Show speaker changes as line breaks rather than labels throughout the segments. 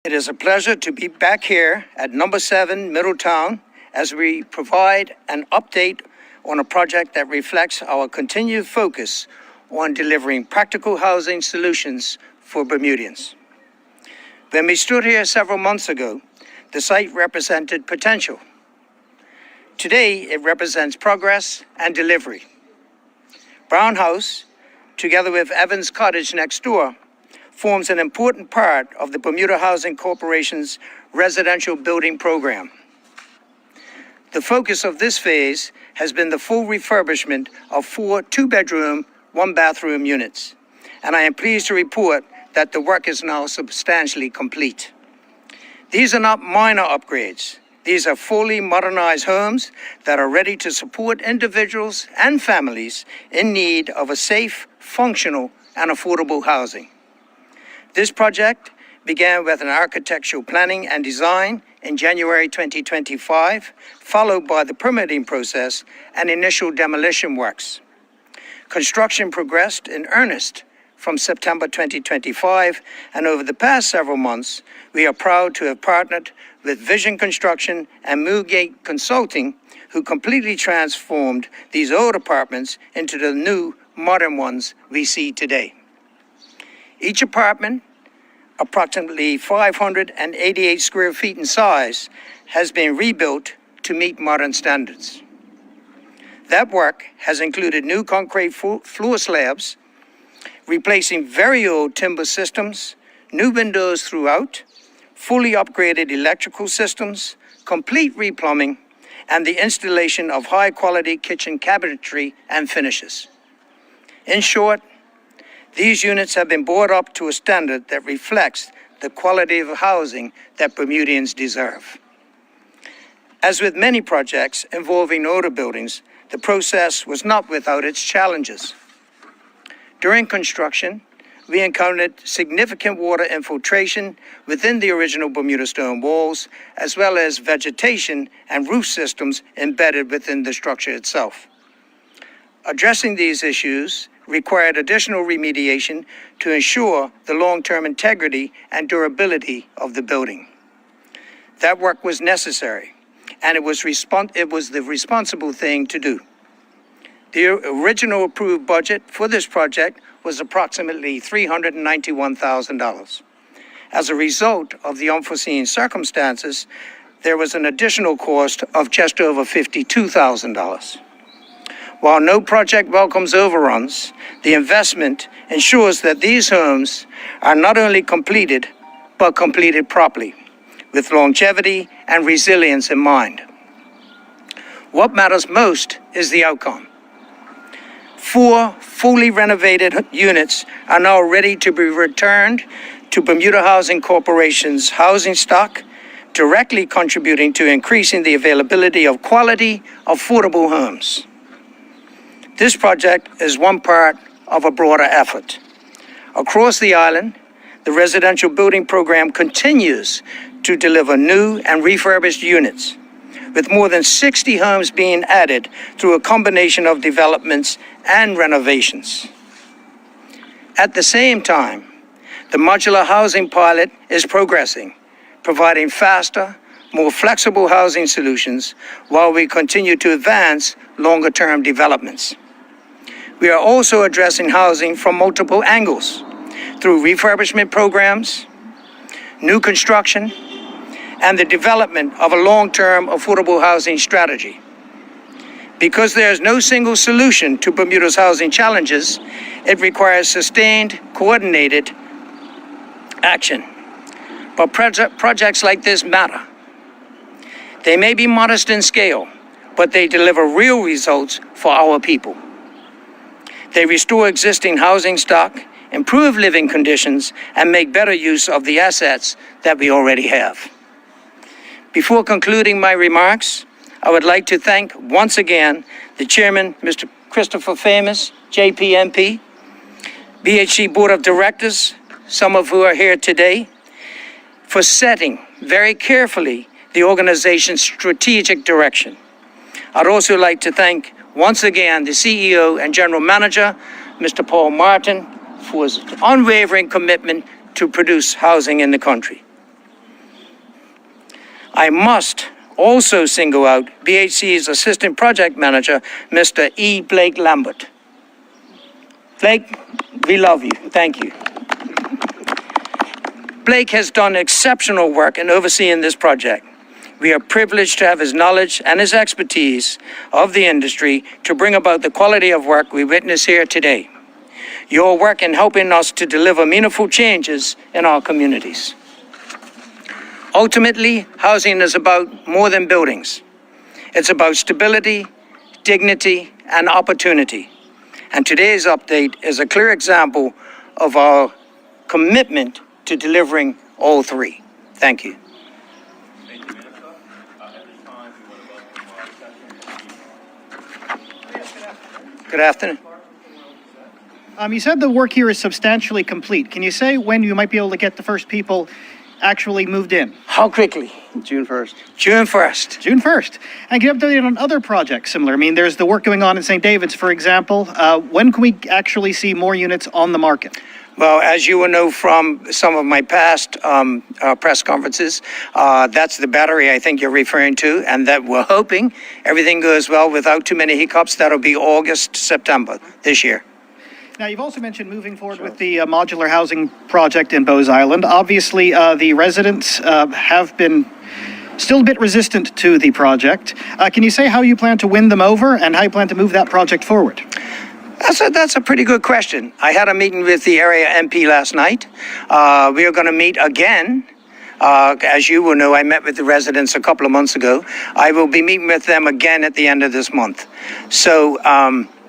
It is a pleasure to be back here at number 7 Middletown as we provide an update on a project that reflects our continued focus on delivering practical housing solutions for Bermudians. When we stood here several months ago, the site represented potential. Today, it represents progress and delivery. Brown House, together with Evans Cottage next door, forms an important part of the Bermuda Housing Corporation's residential building program. The focus of this phase has been the full refurbishment of 4 two-bedroom, 1-bathroom units, and I am pleased to report that the work is now substantially complete. These are not minor upgrades. These are fully modernized homes that are ready to support individuals and families in need of a safe, functional, and affordable housing. This project began with an architectural planning and design in January 2025, followed by the permitting process and initial demolition works. Construction progressed in earnest from September 2025, and over the past several months, we are proud to have partnered with Vision Construction and Moogate Consulting, who completely transformed these old apartments into the new, modern ones we see today. Each apartment, approximately 588 square feet in size, has been rebuilt to meet modern standards. That work has included new concrete floor slabs, replacing very old timber systems, new windows throughout, fully upgraded electrical systems, complete replumbing, and the installation of high-quality kitchen cabinetry and finishes. In short, these units have been brought up to a standard that reflects the quality of housing that Bermudians deserve. As with many projects involving older buildings, the process was not without its challenges. During construction, we encountered significant water infiltration within the original Bermuda stone walls, as well as vegetation and roof systems embedded within the structure itself. Addressing these issues required additional remediation to ensure the long-term integrity and durability of the building. That work was necessary, and it was the responsible thing to do. The original approved budget for this project was approximately $391,000. As a result of the unforeseen circumstances, there was an additional cost of just over $52,000. While no project welcomes overruns, the investment ensures that these homes are not only completed, but completed properly, with longevity and resilience in mind. What matters most is the outcome. 4 fully renovated units are now ready to be returned to Bermuda Housing Corporation's housing stock, directly contributing to increasing the availability of quality, affordable homes. This project is one part of a broader effort. Across the island, the residential building program continues to deliver new and refurbished units, with more than 60 homes being added through a combination of developments and renovations. At the same time, the modular housing pilot is progressing, providing faster, more flexible housing solutions while we continue to advance longer-term developments. We are also addressing housing from multiple angles through refurbishment programs, new construction, and the development of a long-term affordable housing strategy. Because there is no single solution to Bermuda's housing challenges, it requires sustained, coordinated action. But projects like this matter. They may be modest in scale, but they deliver real results for our people. They restore existing housing stock, improve living conditions, and make better use of the assets that we already have. Before concluding my remarks, I would like to thank once again the Chairman, Mr. Christopher Famous, JPMP, BHC Board of Directors, some of who are here today, for setting very carefully the organization's strategic direction. I'd also like to thank once again the CEO and General Manager, Mr. Paul Martin, for his unwavering commitment to produce housing in the country. I must also single out BHC's Assistant Project Manager, Mr. E. Blake Lambert. Blake, we love you. Thank you. Blake has done exceptional work in overseeing this project. We are privileged to have his knowledge and his expertise of the industry to bring about the quality of work we witness here today. Your work in helping us to deliver meaningful changes in our communities. Ultimately, housing is about more than buildings. It's about stability, dignity, and opportunity. And today's update is a clear example of our commitment to delivering all three. Thank you.
Thank you, Minister. At this time, we want to welcome our second.
Good afternoon.
You said the work here is substantially complete. Can you say when you might be able to get the first people actually moved in?
How quickly?
June 1st.
June 1st.
June 1st. And can you update on other projects similar? I mean, there's the work going on in St. David's, for example. When can we actually see more units on the market?
Well, as you will know from some of my past press conferences, that's the battery I think you're referring to, and that we're hoping everything goes well without too many hiccups. That'll be August, September this year.
Now, you've also mentioned moving forward with the modular housing project in Bose Island. Obviously, the residents have been still a bit resistant to the project. Can you say how you plan to win them over and how you plan to move that project forward?
That's a pretty good question. I had a meeting with the area MP last night. We are going to meet again. As you will know, I met with the residents a couple of months ago. I will be meeting with them again at the end of this month. So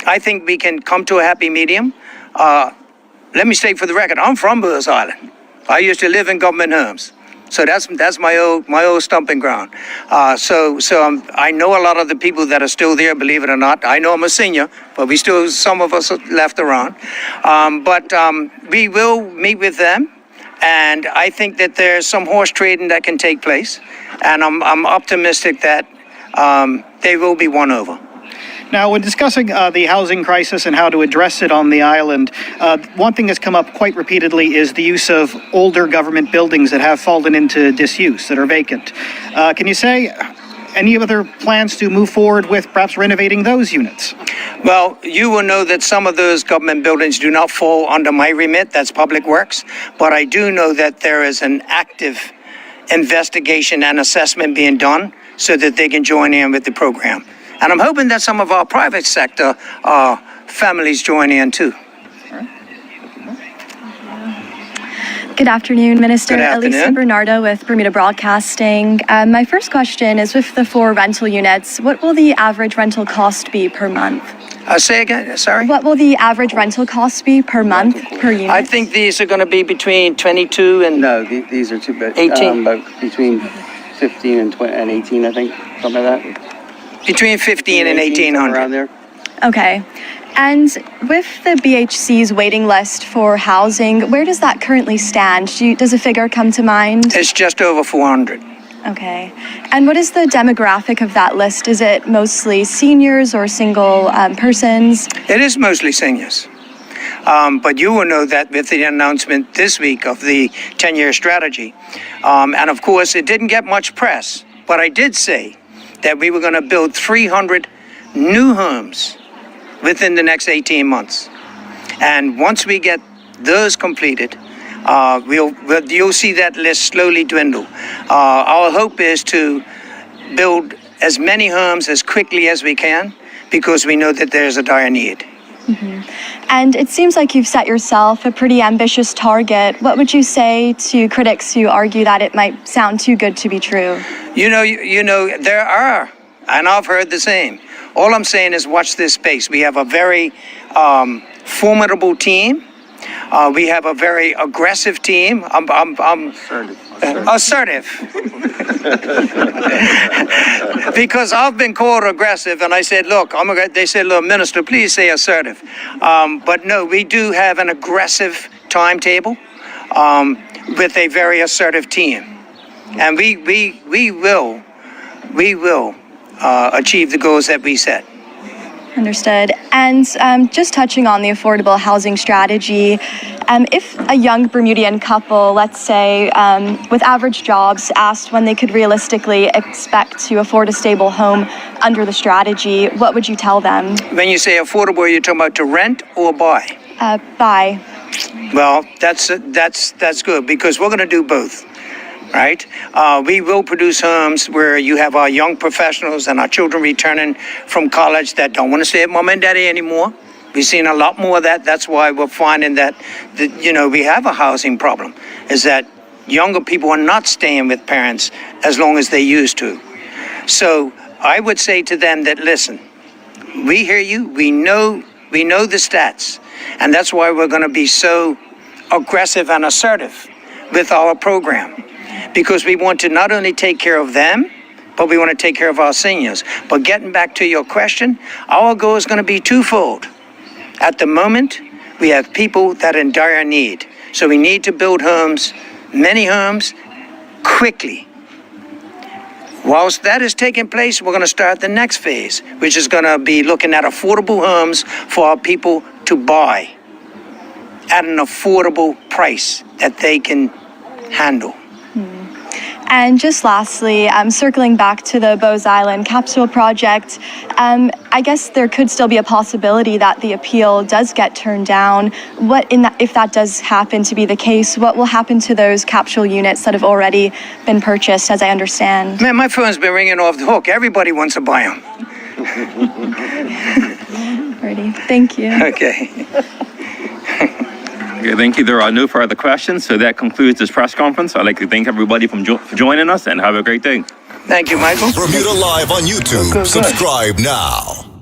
I think we can come to a happy medium. Let me state for the record, I'm from Bose Island. I used to live in government homes. So that's my old stomping ground. I know a lot of the people that are still there, believe it or not. I know I'm a senior, but some of us are left around. We will meet with them, and I think that there's some horse trading that can take place, and I'm optimistic that they will be won over.
Now, when discussing the housing crisis and how to address it on the island, one thing that's come up quite repeatedly is the use of older government buildings that have fallen into disuse, that are vacant. Can you say any other plans to move forward with perhaps renovating those units?
Well, you will know that some of those government buildings do not fall under my remit, that's Public Works, but I do know that there is an active investigation and assessment being done so that they can join in with the program. And I'm hoping that some of our private sector families join in too.
Good afternoon, Minister.
Good afternoon.
Elisa Bernardo with Bermuda Broadcasting. My first question is, with the 4 rental units, what will the average rental cost be per month?
Say again, sorry?
What will the average rental cost be per month, per unit?
I think these are going to be between 22 and...
No, these are too big.
18.
About between 15 and 20 and 18, I think, something like that.
Between 15 and 1,800.
Around there.
Okay. And with the BHC's waiting list for housing, where does that currently stand? Does a figure come to mind?
It's just over 400.
Okay. And what is the demographic of that list? Is it mostly seniors or single persons?
It is mostly seniors. But you will know that with the announcement this week of the 10-year strategy. And of course, it didn't get much press, but I did say that we were going to build 300 new homes within the next 18 months. And once we get those completed, you'll see that list slowly dwindle. Our hope is to build as many homes as quickly as we can because we know that there's a dire need.
Mm-hmm. And it seems like you've set yourself a pretty ambitious target. What would you say to critics who argue that it might sound too good to be true? You
know, there are, and I've heard the same. All I'm saying is watch this space. We have a very formidable team. We have a very aggressive team. Assertive. Because I've been called aggressive, and I said, look, they said, look, Minister, please say assertive. But no, we do have an aggressive timetable with a very assertive team. And we will achieve the goals that we set.
Understood. And just touching on the affordable housing strategy, if a young Bermudian couple, let's say, with average jobs, asked when they could realistically expect to afford a stable home under the strategy, what would you tell them?
When you say affordable, are you talking about to rent or buy?
Buy.
Well, that's good because we're going to do both, right? We will produce homes where you have our young professionals and our children returning from college that don't want to stay at mom and daddy anymore. We've seen a lot more of that. That's why we're finding that we have a housing problem, is that younger people are not staying with parents as long as they used to. So I would say to them that, listen, we hear you, we know the stats, and that's why we're going to be so aggressive and assertive with our program, because we want to not only take care of them, but we want to take care of our seniors. But getting back to your question, our goal is going to be twofold. At the moment, we have people that are in dire need. So we need to build homes, many homes, quickly. Whilst that is taking place, we're going to start the next phase, which is going to be looking at affordable homes for our people to buy at an affordable price that they can handle.
And just lastly, circling back to the Bose Island capsule project, I guess there could still be a possibility that the appeal does get turned down. If that does happen to be the case, what will happen to those capsule units that have already been purchased, as I understand?
Man, my phone's been ringing off the hook. Everybody wants to buy them.
Alrighty, thank you.
Okay.
Okay, thank you. There are no further questions, so that concludes this press conference. I'd like to thank everybody for joining us, and have a great day.
Thank you, Michael.
Bermuda Live on YouTube. Subscribe now.